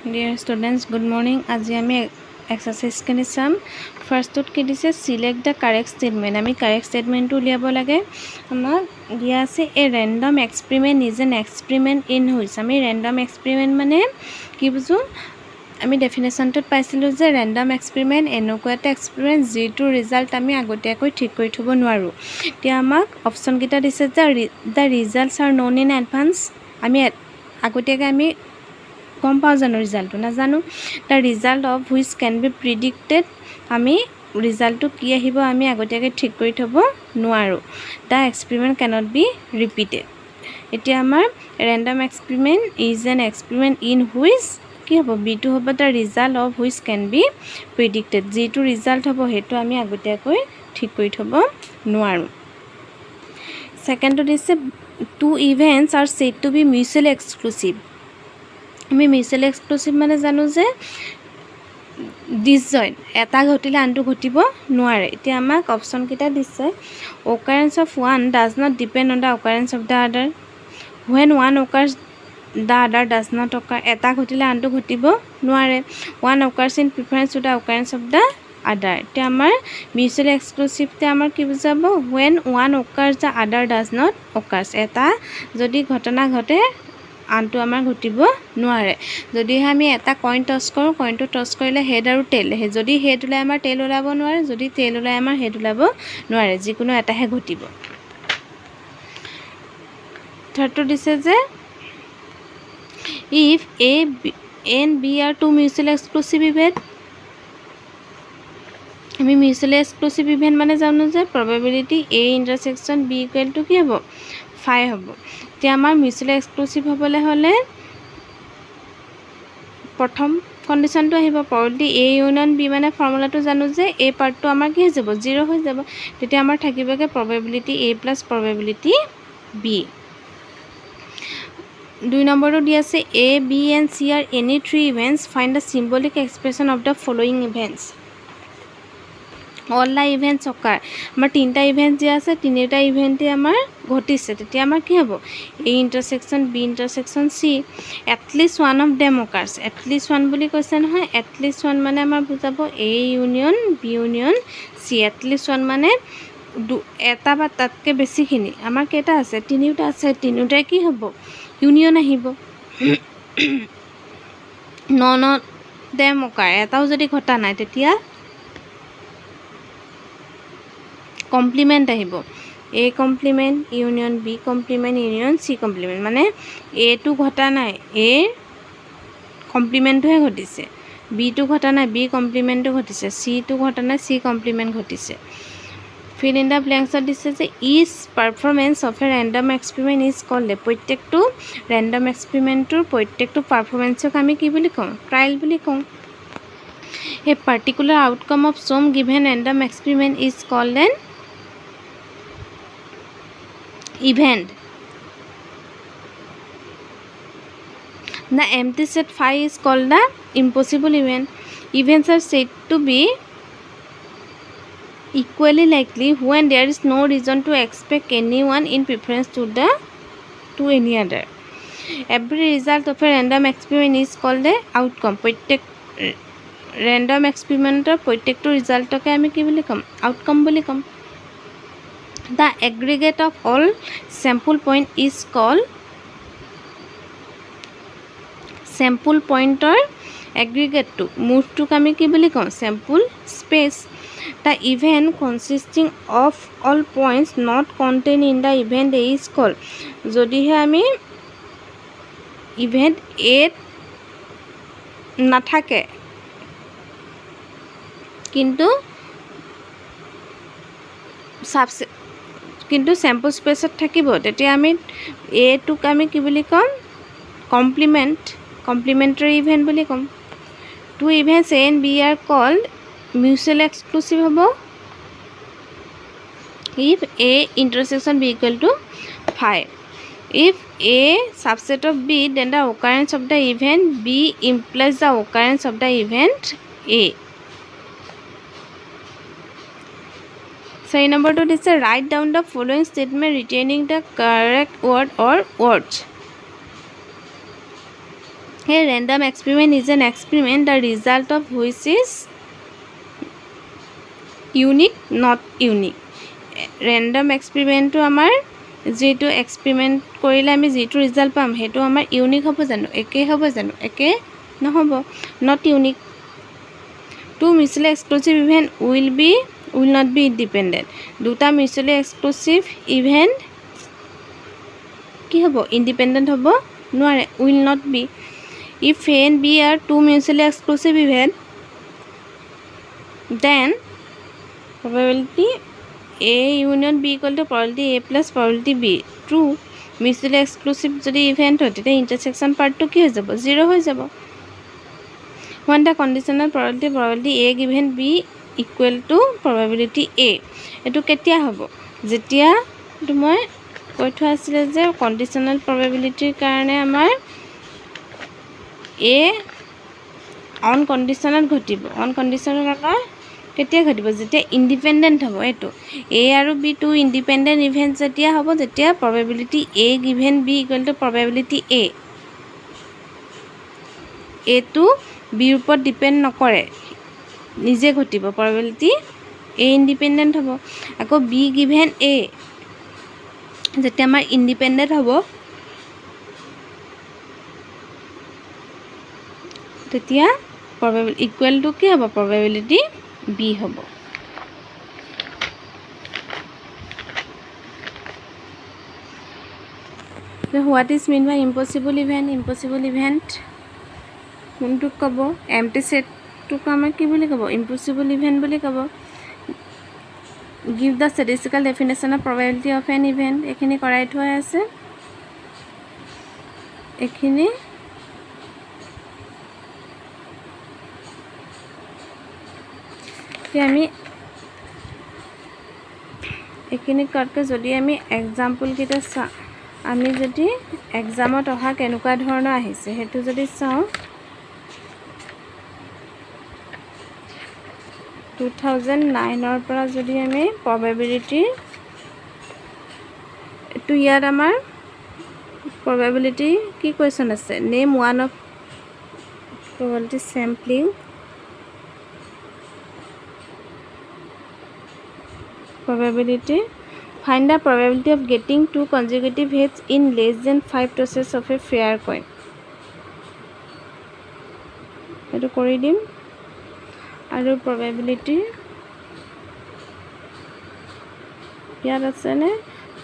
Dear students, good morning. আজি আমি exercise খিনি চাম। ফাৰ্ষ্টত কি দিছে সিলেক্ট দ্য কাৰেক্ট ষ্টেটমেন্ট। আমি কাৰেক্ট ষ্টেটমেন্টটো উলিয়াব লাগে। আমাক দিয়া আছে a random experiment is an experiment in which. আমি ৰেন্ডম এক্সপেৰিমেন্ট মানে কি বুজো? আমি ডেফিনেশ্যনটোত পাইছিলো যে ৰেন্ডম এক্সপেৰিমেন্ট এনেকুৱা এটা এক্সপেৰিমেন্ট যিটো ৰিজাল্ট আমি আগতীয়াকৈ ঠিক কৰি থব নোৱাৰো। এতিয়া আমাক অপচন কেইটা দিছে যে the results are known in advance. আমি আগতীয়াকৈ আমি গম পাওঁ জানো ৰিজাল্টটো নাজানো। The result of which can be predicted. আমি ৰিজাল্টটো কি আহিব আমি আগতীয়াকৈ ঠিক কৰি থব নোৱাৰো। The experiment cannot be repeated. এতিয়া আমাৰ random experiment is an experiment in which কি হ'ব বিটো হ'ব the result of which can be predicted. যিটো ৰিজাল্ট হ'ব সেইটো আমি আগতীয়াকৈ ঠিক কৰি থব নোৱাৰো। ছেকেণ্ডটো দিছে two events are said to be mutually exclusive. আমি মিউচুৱেলি এক্সক্লুচিভ মানে জানো যে ডিসজইন্ট এটা ঘটিলে আনটো ঘটিব নোৱাৰে। এতিয়া আমাক অপচন কেইটা দিছে occurrence of one does not depend on the occurrence of the other. when one occurs the other does not occur. এটা ঘটিলে আনটো ঘটিব নোৱাৰে। one occurs in preference to the occurrence of the other. এতিয়া আমাৰ mutually এক্সক্লুচিভতে আমাৰ কি বুজাব when one occurs the other does not occurs. এটা যদি ঘটনা ঘটে আনটো আমাৰ ঘটিব নোৱাৰে। যদিহে আমি এটা কইন টছ কৰোঁ, কইনটো টছ কৰিলে হেড আৰু টেইল, যদি হেড ওলাই আমাৰ টেইল ওলাব নোৱাৰে, যদি টেইল ওলাই আমাৰ হেড ওলাব নোৱাৰে, যিকোনো এটাহে ঘটিব। থাৰ্ডটো দিছে যে if A and B are two mutually exclusive event. আমি মিউচুৱেলি এক্সক্লুচিভ ইভেন্ট মানে জানো যে probability A intersection B equal to কি হ'ব 5 হ'ব। এতিয়া আমাৰ মিউচুৱেলি এক্সক্লুচিভ হ'বলৈ হ'লে প্ৰথম কণ্ডিশ্যনটো আহিব প্ৰবেবিলিটি এ ইউনিয়ন বি মানে ফৰ্মুলাটো জানো যে এ পাৰ্টটো আমাৰ কি হৈ যাব 0 হৈ যাব। তেতিয়া আমাৰ থাকিবগে probability A plus probability B. 2 নম্বৰটো দি আছে A B and C are any 3 events find the symbolic expression of the following events. All the events occur. আমাৰ তিনিটা ইভেন্ট দিয়া আছে, তিনিটা ইভেণ্টে আমাৰ ঘটিছে। তেতিয়া আমাৰ কি হ'ব A intersection B intersection C at least one of them occurs. At least one বুলি কৈছে নহয়, এটলিষ্ট ওৱান মানে আমাৰ বুজাব A union B union C. At least one মানে এটা বা তাতকৈ বেছিখিনি। আমাৰ কেইটা আছে তিনিওটা আছে, তিনিওটাই কি হ'ব ইউনিয়ন আহিব। নন অফ ডেম অকাৰ এটাও যদি ঘটা নাই তেতিয়া কমপ্লিমেণ্ট আহিব। A complement union B complement union C complement মানে এটো ঘটা নাই এ কমপ্লিমেণ্টটোহে ঘটিছে, বিটো ঘটা নাই বি কমপ্লিমেণ্টটো ঘটিছে, চিটো ঘটা নাই চি কমপ্লিমেণ্ট ঘটিছে। ফিল ইন দ্য ব্লেংকছত দিছে যে is performance of a random experiment is called. প্ৰত্যেকটো ৰেণ্ডম এক্সপেৰিমেণ্টটোৰ প্ৰত্যেকটো পাৰফৰ্মেঞ্চক আমি কি বুলি কওঁ ট্ৰায়েল বুলি কওঁ। A particular outcome of some given random experiment is called an event. The empty set phi is called the impossible event. Events are said to be equally likely when there is no reason to expect anyone in preference to any other. Every result of a random experiment is called the outcome. প্ৰত্যেক random এক্সপেৰিমেণ্টৰ প্ৰত্যেকটো ৰিজাল্টকে আমি কি বুলি ক'ম outcome বুলি ক'ম। The aggregate of all sample point is called. Sample পইণ্টৰ এগ্ৰিগেটটো মুঠটোক আমি কি বুলি কওঁ sample space. The event consisting of all points not contain in the event A is called. যদিহে আমি ইভেণ্ট এত নাথাকে কিন্তু চেম্পল স্পেচত থাকিব তেতিয়া আমি এটোক আমি কি বুলি ক'ম কমপ্লিমেণ্টাৰী ইভেণ্ট বুলি ক'ম। Two events A and B are called mutually exclusive হ'ব if A intersection B equal to 5. If A subset of B, then the occurrence of the event B implies the occurrence of the event A. 3 number 2 is write down the following statement retaining the correct word or words. A random experiment is an experiment the result of which is unique, not unique. Random experiment to amar যেটো experiment কৰিলে আমি যেটো result পাম হেটো আমাৰ unique হ'ব জানো একে হ'ব জানো একে নহব not unique to mutually exclusive event will not be independent দুটা মিউচুৱেলি এক্সক্লুসিভ ইভেন্ট কি হ'ব ইন্ডিপেন্ডেন্ট হ'ব নোৱাৰে will not be if A and B are two mutually exclusive event then probability A union B equal to probability A plus probability B true mutually exclusive যদি event হয় তেতিয়া intersection পার্টটো কি হৈ যাব 0 হৈ যাব when the conditional probability A given B equal to probability A এটো কেতিয়া হ'ব যেতিয়া তো মই কৈ থোৱা আছিল যে কন্ডিশনাল probabilityৰ কাৰণে আমাৰ A অন কন্ডিশনাল ঘটিব অন কন্ডিশনাল আমাৰ কেতিয়া ঘটিব যেতিয়া ইন্ডিপেন্ডেন্ট হ'ব এটো A আৰু B টু ইন্ডিপেন্ডেন্ট ইভেন্ট যেতিয়া হ'ব তেতিয়া probability A given B equal to probability A A to B ওপৰত ডিপেন্ড নকৰে নিজে ঘটিব probability A ইন্ডিপেন্ডেন্ট হ'ব আকৌ B given A যেতিয়া আমাৰ ইন্ডিপেন্ডেন্ট হ'ব তেতিয়া probability equal to কি হ'ব probability B হ'ব so what is mean by impossible event কোনটো কব empty set to কাম কি বুলি কব impossible event বুলি কব give the statistical definition of probability of an event এখিনি কৰাই থোৱা আছে এখিনি আমি এখিনি কৰতে যদি আমি एग्जांपल কিটা চা আমি যদি এক্সামত অহা কেনেকুৱা ধৰণৰ আহিছে হেতু যদি চাও 2009 ৰ পৰা যদি আমি probability এটো ইয়াত আমাৰ probability কি কোৱেশ্চন আছে name one of probability sampling probability find the probability of getting two consecutive hits in less than 5 tosses of a fair coin এটো কৰি দিম আৰু probability ইয়াত আছে নে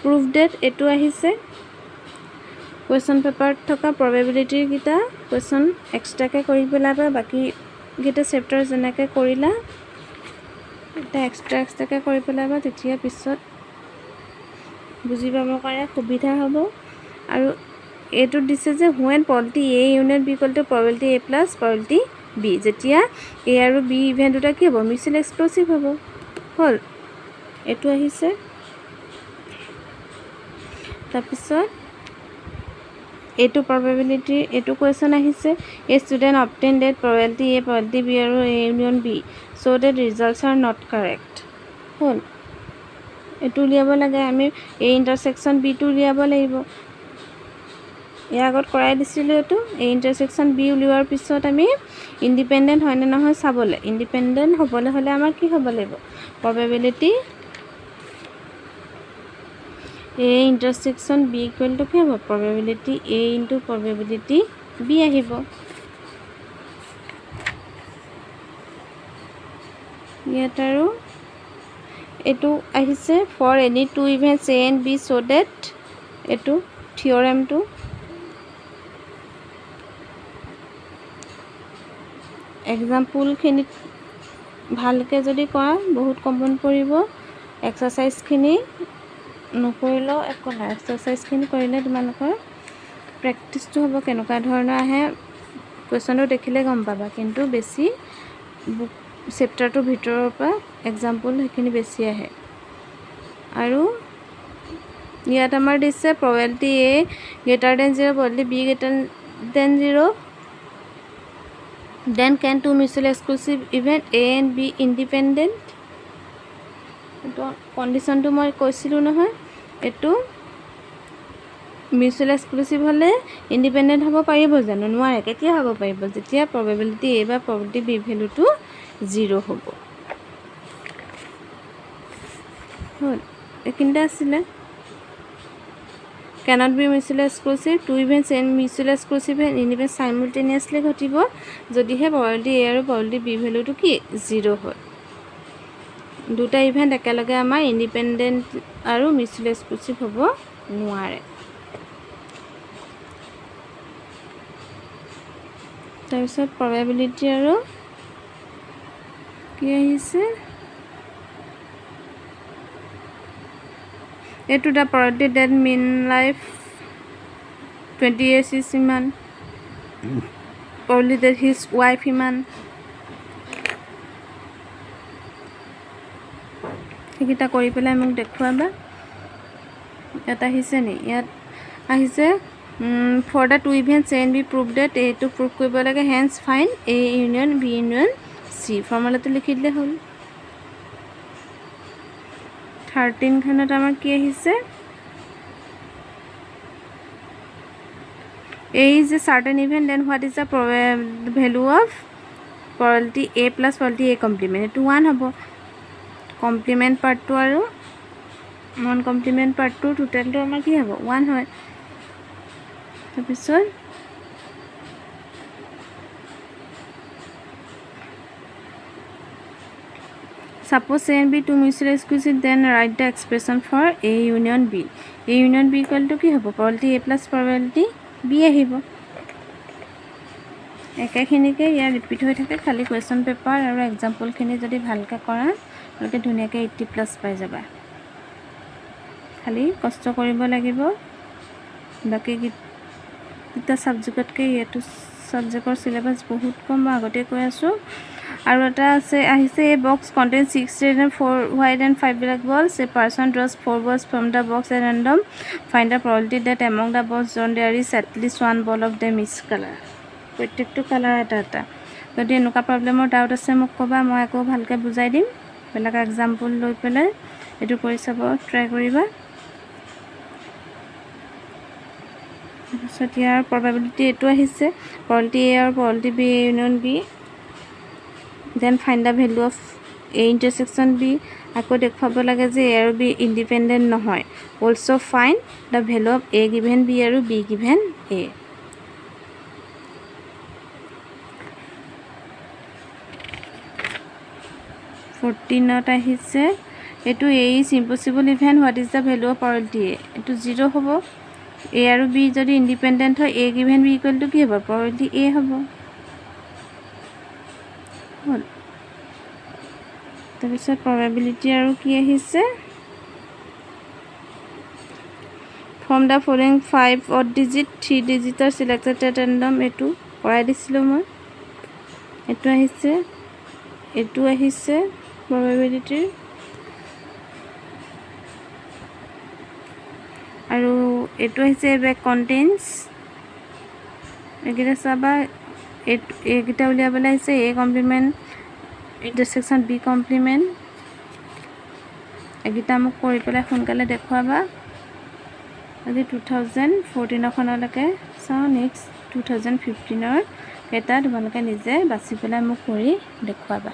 proof that এটো আহিছে question paper থকা probability কিটা question extra কে কৰি পেলাবা বাকি গিটা chapter জনাকে কৰিলা এটা এক্সট্ৰা কে কৰি পেলাবা তেতিয়া পিছত বুজি পাব কাৰণে সুবিধা হ'ব আৰু এটো দিছে যে when probability A union B equal to probability A plus probability B যেতিয়া A আৰু B ইভেন্ট দুটা কি হ'ব মিউচুৱেলি এক্সক্লুসিভ হ'ব হল এটো আহিছে তাৰপিছত এটো probability এটো কোৱেশ্চন আহিছে a student obtained that probability A probability B আৰু A union B so that results are not correct হল এটো লিয়াব লাগে আমি A intersection B টু লিয়াব লাগিব এ আগত কৰাই দিছিল এটো A intersection B উলিওৱাৰ পিছত আমি ইন্ডিপেন্ডেন্ট হয় না নহয় চাবলে ইন্ডিপেন্ডেন্ট হ'বলে হলে আমাৰ কি হ'ব লাগিব probability A intersection B equal to কি হ'ব probability A into probability B আহিব ইয়াত আৰু এটো আহিছে for any two events A and B so that এটো theorem টো example খিনি ভালকে যদি কৰা বহুত কমন পৰিব এক্সাৰসাইজ খিনি নকৰিলো একো নাই এক্সাৰসাইজ খিনি কৰিলে তোমালোকৰ প্ৰেক্টিসটো হ'ব কেনেকুৱা ধৰণৰ আহে কোৱেশ্চনটো দেখিলে গম পাবা কিন্তু বেছি চেপ্টাৰটোৰ ভিতৰৰ পৰা एग्जांपल হেখিনি বেছি আহে আৰু ইয়াত আমাৰ দিছে probability A greater than 0 probability B greater than 0 then can two mutually exclusive event A and B independent তো কন্ডিশনটো মই কৈছিলো নহয় এটো মিউচুৱেল এক্সক্লুচিভ হ'লে ইণ্ডিপেণ্ডেণ্ট হ'ব পাৰিব জানো? নোৱাৰে। কেতিয়া হ'ব পাৰিব? যেতিয়া প্ৰবেবিলিটি A বা প্ৰবেবিলিটি B ভেলুটো 0 হ'ব। হ'ল, এইখিনিতে আছিলে। cannot be mutually exclusive, two events in mutually exclusive and independent simultaneously ঘটিব যদিহে probability A আৰু probability B ভেলুটো কি 0 হয়। দুটা ইভেন্ট একেলগে আমাৰ ইণ্ডিপেণ্ডেণ্ট আৰু মিউচুৱেলি এক্সক্লুচিভ হ'ব নোৱাৰে। তাৰপিছত probability আৰু কি আহিছে? এইটো the probability that mean life 20 years is ইমান, probability that his wife ইমান। সেইকেইটা কৰি পেলাই মোক দেখুৱাবা। ইয়াত আহিছে নি? ইয়াত আহিছে for the two events A and B prove that A to prove কৰিব লাগে, hence find A union B union C। ফৰ্মুলাটো লিখি দিলে হ'ল। 13 খনত আমাৰ কি আহিছে? A is a certain event, then what is the value of probability A plus probability A complement? এইটো 1 হ'ব। কমপ্লিমেণ্ট পাৰ্টটো আৰু নন কমপ্লিমেণ্ট পাৰ্টটো টোটেলটো আমাৰ কি হ'ব? 1 হয়। তাৰপিছত suppose A and B two mutually exclusive, then write the expression for A union B. A union B equal to কি হ'ব? probability A plus probability B আহিব। একেখিনিকে ইয়াৰ ৰিপিট হৈ থাকে, খালি কুৱেশ্যন পেপাৰ আৰু এক্সাম্পলখিনি যদি ভালকৈ কৰা তোমালোকে ধুনীয়াকৈ 80+ পাই যাবা। খালি কষ্ট কৰিব লাগিব। বাকী কিটা ছাবজেক্টতকৈ এইটো ছাবজেক্টৰ চিলেবাছ বহুত কম, মই আগতে কৈ আছোঁ। আৰু এটা আছে আহিছে A box contains 6 red and 4 white and 5 black balls. A person draws 4 balls from the box at random. Find the probability that among the balls drawn there is at least one ball of them each color. প্ৰত্যেকটো colour এটা এটা। যদি এনেকুৱা প্ৰব্লেমৰ doubt আছে মোক ক'বা, মই আকৌ ভালকৈ বুজাই দিম। বেলেগ এক্সাম্পল লৈ পেলাই এইটো কৰি চাব ট্ৰাই কৰিবা। তাৰপিছত ইয়াৰ probability এইটো আহিছে, probability A আৰু probability B A union B, then find the value of A intersection B। আকৌ দেখুৱাব লাগে যে A আৰু B ইণ্ডিপেণ্ডেণ্ট নহয়। also find the value of A given B আৰু B given A। ত আহিছে এইটো A is impossible event, what is the value of probability A? এইটো 0 হ'ব। A আৰু B যদি ইণ্ডিপেণ্ডেণ্ট হয় A given B equal to কি হ'ব? probability A হ'ব। হ'ল। তাৰপিছত probability আৰু কি আহিছে? from the following 5 odd digit 3 ডিজিটৰ selected at random, এইটো কৰাই দিছিলোঁ মই। এইটো আহিছে, এইটো আহিছে probability। আৰু এইটো আহিছে A bag contains, এইকেইটা চাবা। এইকেইটা উলিয়াবলৈ আহিছে A complement intersection B complement। এইকেইটা মোক কৰি পেলাই সোনকালে দেখুৱাবা। আজি 2014খনলৈকে চাওঁ, নেক্সট 2015ৰ কেইটা তোমালোকে নিজে বাছি পেলাই মোক কৰি দেখুৱাবা।